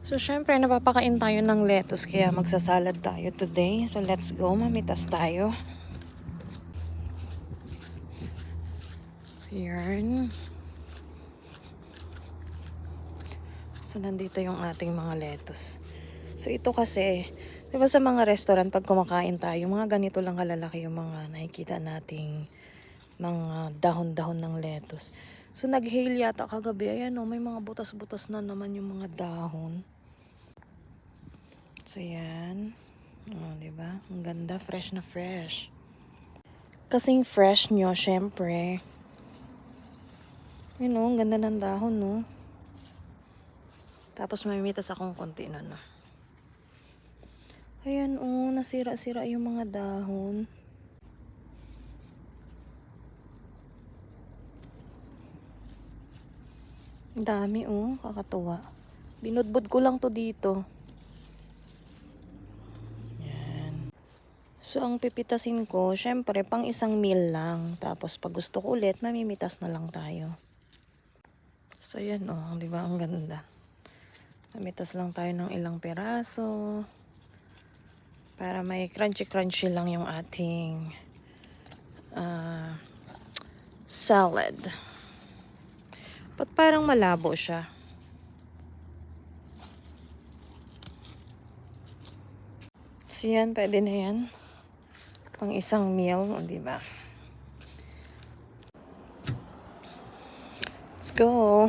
So, syempre, napapakain tayo ng lettuce kaya magsasalad tayo today. So, let's go. Mamitas tayo. So, yarn. So, nandito yung ating mga lettuce. So, ito kasi, di ba sa mga restaurant, pag kumakain tayo, mga ganito lang kalalaki yung mga nakikita nating mga dahon-dahon ng lettuce. So, nag-hail yata kagabi. Ayan o, may mga butas-butas na naman yung mga dahon. So, yan. O, diba? Ang ganda. Fresh na fresh. Kasing fresh nyo, syempre. Yun o, ang ganda ng dahon, no? Tapos, may mitas akong konti na na. Ayan o, nasira-sira yung mga dahon. Ang dami o, kakatuwa. Binudbud ko lang to dito. So, ang pipitasin ko, syempre, pang isang meal lang. Tapos, pag gusto ko ulit, mamimitas na lang tayo. So, yan oh, di ba? Ang ganda. Mamitas lang tayo ng ilang peraso. Para may crunchy-crunchy lang yung ating salad. Ba't parang malabo siya? So, yan, pwede na yan. Pang isang meal, di ba? Let's go.